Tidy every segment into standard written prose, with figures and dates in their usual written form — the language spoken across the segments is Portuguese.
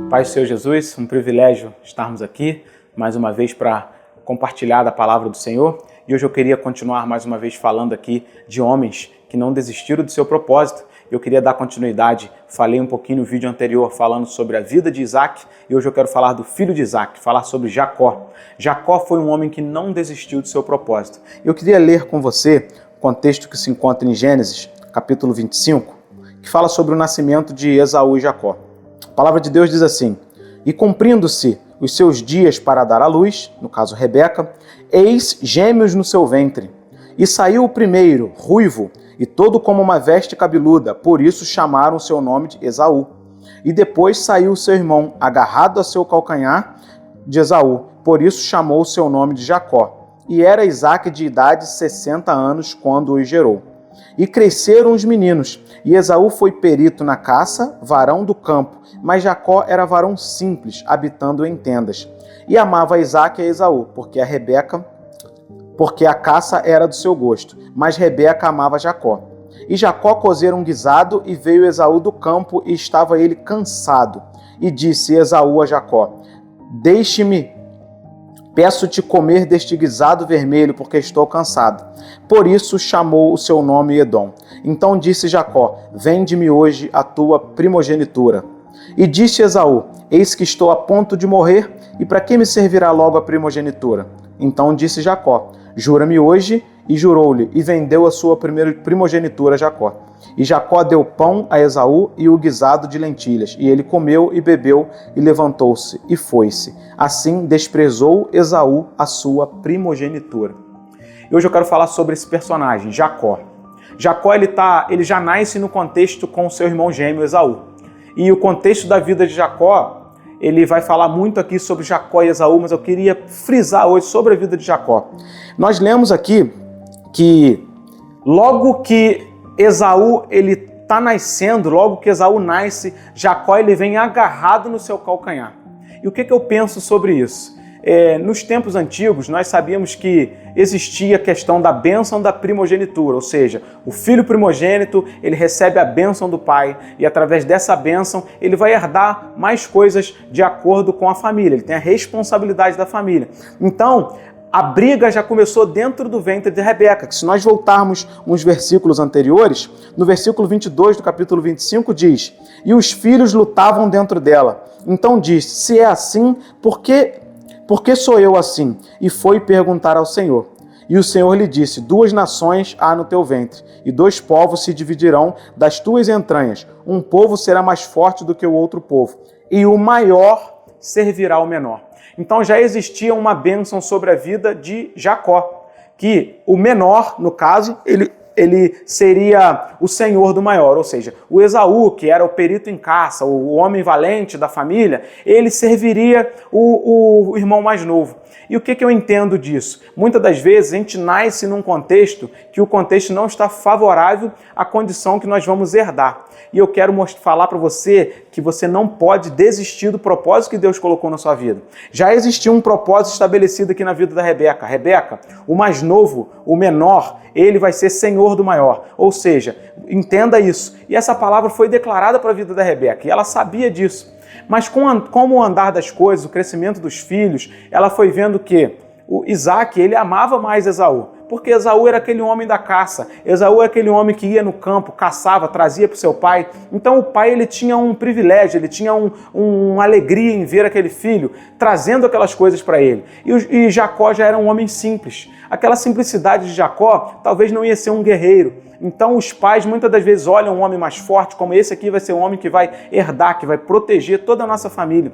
Paz do Senhor Jesus, um privilégio estarmos aqui mais uma vez para compartilhar da palavra do Senhor. E hoje eu queria continuar mais uma vez falando aqui de homens que não desistiram do seu propósito. Eu queria dar continuidade, falei um pouquinho no vídeo anterior falando sobre a vida de Isaac e hoje eu quero falar do filho de Isaac, falar sobre Jacó. Jacó foi um homem que não desistiu do seu propósito. Eu queria ler com você o contexto que se encontra em Gênesis, capítulo 25, que fala sobre o nascimento de Esaú e Jacó. A palavra de Deus diz assim: e cumprindo-se os seus dias para dar à luz, no caso Rebeca, eis gêmeos no seu ventre. E saiu o primeiro, ruivo, e todo como uma veste cabeluda, por isso chamaram o seu nome de Esaú. E depois saiu o seu irmão, agarrado a seu calcanhar de Esaú, por isso chamou o seu nome de Jacó. E era Isaque de idade 60 anos quando os gerou. E cresceram os meninos, e Esaú foi perito na caça, varão do campo, mas Jacó era varão simples, habitando em tendas. E amava Isaque a Esaú, porque a caça era do seu gosto, mas Rebeca amava Jacó. E Jacó cozera um guisado, e veio Esaú do campo, e estava ele cansado. E disse Esaú a Jacó: deixe-me, peço-te comer deste guisado vermelho, porque estou cansado. Por isso chamou o seu nome Edom. Então disse Jacó: vende-me hoje a tua primogenitura. E disse Esaú: eis que estou a ponto de morrer, e para que me servirá logo a primogenitura? Então disse Jacó: jura-me hoje. E jurou-lhe, e vendeu a sua primogenitura a Jacó. E Jacó deu pão a Esaú e o guisado de lentilhas. E ele comeu e bebeu, e levantou-se, e foi-se. Assim desprezou Esaú a sua primogenitura. E hoje eu quero falar sobre esse personagem, Jacó. Jacó ele já nasce no contexto com o seu irmão gêmeo Esaú. E o contexto da vida de Jacó, ele vai falar muito aqui sobre Jacó e Esaú, mas eu queria frisar hoje sobre a vida de Jacó. Nós lemos aqui que logo que Esaú ele está nascendo, logo que Esaú nasce, Jacó ele vem agarrado no seu calcanhar. E o que eu penso sobre isso? Nos tempos antigos, nós sabíamos que existia a questão da bênção da primogenitura, ou seja, o filho primogênito, ele recebe a bênção do pai e através dessa bênção ele vai herdar mais coisas de acordo com a família, ele tem a responsabilidade da família. Então, a briga já começou dentro do ventre de Rebeca, que se nós voltarmos uns versículos anteriores, no versículo 22 do capítulo 25 diz: e os filhos lutavam dentro dela. Então disse: se é assim, por que sou eu assim? E foi perguntar ao Senhor. E o Senhor lhe disse: duas nações há no teu ventre, e dois povos se dividirão das tuas entranhas. Um povo será mais forte do que o outro povo, e o maior servirá ao menor. Então já existia uma bênção sobre a vida de Jacó, que o menor, no caso, ele seria o senhor do maior, ou seja, o Esaú, que era o perito em caça, o homem valente da família, ele serviria o irmão mais novo. E o que eu entendo disso? Muitas das vezes a gente nasce num contexto que o contexto não está favorável à condição que nós vamos herdar. E eu quero falar para você que você não pode desistir do propósito que Deus colocou na sua vida. Já existia um propósito estabelecido aqui na vida da Rebeca. Rebeca, o mais novo, o menor, ele vai ser senhor do maior. Ou seja, entenda isso. E essa palavra foi declarada para a vida da Rebeca e ela sabia disso. Mas com o andar das coisas, o crescimento dos filhos, ela foi vendo que o Isaac, ele amava mais Esaú, porque Esaú era aquele homem da caça, Esaú era aquele homem que ia no campo, caçava, trazia para o seu pai. Então o pai ele tinha um privilégio, ele tinha uma alegria em ver aquele filho trazendo aquelas coisas para ele. E Jacó já era um homem simples. Aquela simplicidade de Jacó talvez não ia ser um guerreiro. Então os pais muitas das vezes olham um homem mais forte, como esse aqui vai ser um homem que vai herdar, que vai proteger toda a nossa família.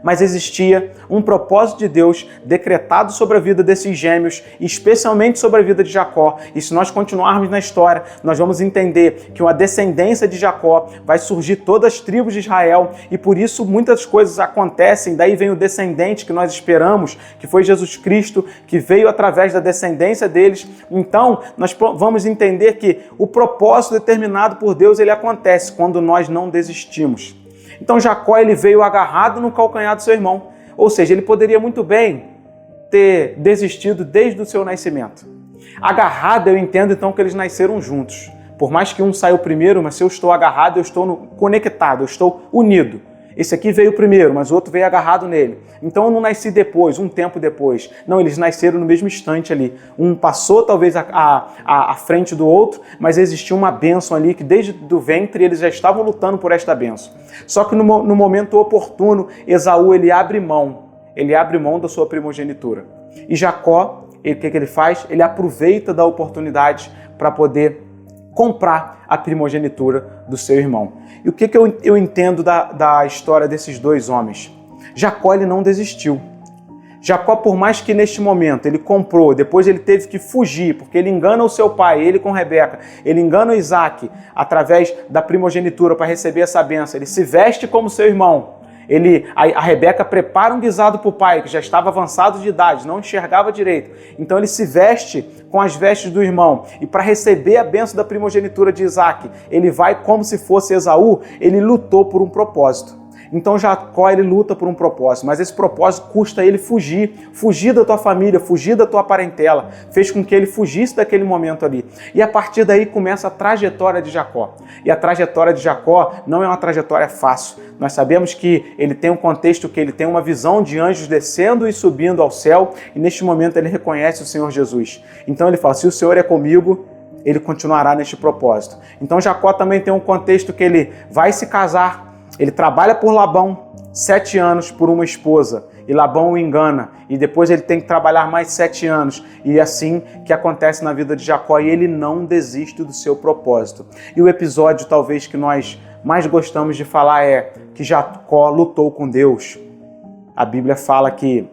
Mas existia um propósito de Deus decretado sobre a vida desses gêmeos, especialmente sobre a vida de Jacó. E se nós continuarmos na história, nós vamos entender que uma descendência de Jacó vai surgir todas as tribos de Israel e por isso muitas coisas acontecem. Daí vem o descendente que nós esperamos, que foi Jesus Cristo, que veio através da descendência deles. Então, nós vamos entender que o propósito determinado por Deus, ele acontece quando nós não desistimos. Então Jacó ele veio agarrado no calcanhar do seu irmão, ou seja, ele poderia muito bem ter desistido desde o seu nascimento. Agarrado, eu entendo então que eles nasceram juntos. Por mais que um saiu primeiro, mas se eu estou agarrado, eu estou conectado, eu estou unido. Esse aqui veio primeiro, mas o outro veio agarrado nele. Então eu não nasci depois, um tempo depois. Não, eles nasceram no mesmo instante ali. Um passou talvez à frente do outro, mas existia uma bênção ali que desde do ventre eles já estavam lutando por esta bênção. Só que no momento oportuno, Esaú ele abre mão da sua primogenitura. E Jacó, o que ele faz? Ele aproveita da oportunidade para poder comprar a primogenitura do seu irmão. E o que eu entendo da história desses dois homens? Jacó ele não desistiu. Jacó, por mais que neste momento ele comprou, depois ele teve que fugir, porque ele engana o seu pai, ele com Rebeca, ele engana o Isaac através da primogenitura para receber essa bênção, ele se veste como seu irmão. A Rebeca prepara um guisado para o pai, que já estava avançado de idade, não enxergava direito. Então ele se veste com as vestes do irmão. E para receber a bênção da primogenitura de Isaac, ele vai como se fosse Esaú, ele lutou por um propósito. Então Jacó ele luta por um propósito, mas esse propósito custa ele fugir da tua família, fugir da tua parentela, fez com que ele fugisse daquele momento ali. E a partir daí começa a trajetória de Jacó. E a trajetória de Jacó não é uma trajetória fácil. Nós sabemos que ele tem um contexto que ele tem uma visão de anjos descendo e subindo ao céu, e neste momento ele reconhece o Senhor Jesus. Então ele fala, se o Senhor é comigo, ele continuará neste propósito. Então Jacó também tem um contexto que ele vai se casar. Ele trabalha por Labão 7 anos por uma esposa e Labão o engana e depois ele tem que trabalhar mais 7 anos e assim que acontece na vida de Jacó e ele não desiste do seu propósito. E o episódio talvez que nós mais gostamos de falar é que Jacó lutou com Deus. A Bíblia fala que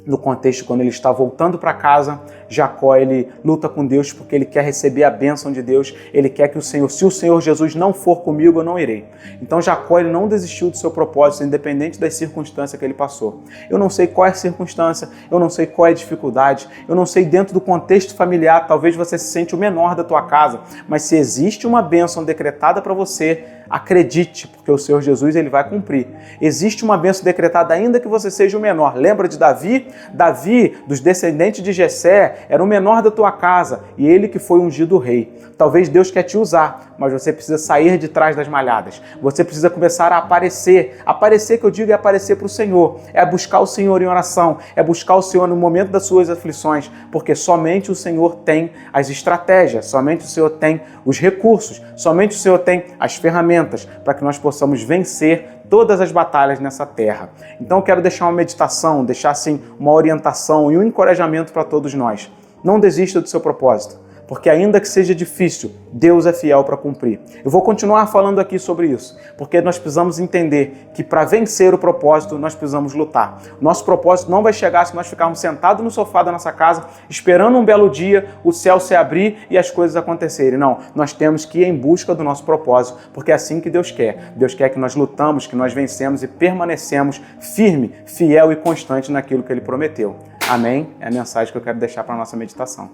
no contexto, quando ele está voltando para casa, Jacó ele luta com Deus porque ele quer receber a bênção de Deus, ele quer que se o Senhor Jesus não for comigo, eu não irei. Então Jacó ele não desistiu do seu propósito, independente das circunstâncias que ele passou. Eu não sei qual é a circunstância, eu não sei qual é a dificuldade, eu não sei dentro do contexto familiar, talvez você se sente o menor da tua casa, mas se existe uma bênção decretada para você, acredite, porque o Senhor Jesus ele vai cumprir. Existe uma bênção decretada ainda que você seja o menor. Lembra de Davi? Davi, dos descendentes de Jessé, era o menor da tua casa e ele que foi ungido rei. Talvez Deus quer te usar, mas você precisa sair de trás das malhadas. Você precisa começar a aparecer. Aparecer, que eu digo, é aparecer para o Senhor. É buscar o Senhor em oração. É buscar o Senhor no momento das suas aflições, porque somente o Senhor tem as estratégias, somente o Senhor tem os recursos, somente o Senhor tem as ferramentas para que nós possamos vencer todas as batalhas nessa terra. Então eu quero deixar uma meditação, deixar assim uma orientação e um encorajamento para todos nós. Não desista do seu propósito, porque ainda que seja difícil, Deus é fiel para cumprir. Eu vou continuar falando aqui sobre isso, porque nós precisamos entender que para vencer o propósito, nós precisamos lutar. Nosso propósito não vai chegar se nós ficarmos sentados no sofá da nossa casa, esperando um belo dia, o céu se abrir e as coisas acontecerem. Não, nós temos que ir em busca do nosso propósito, porque é assim que Deus quer. Deus quer que nós lutamos, que nós vencemos e permanecemos firme, fiel e constante naquilo que Ele prometeu. Amém? É a mensagem que eu quero deixar para a nossa meditação.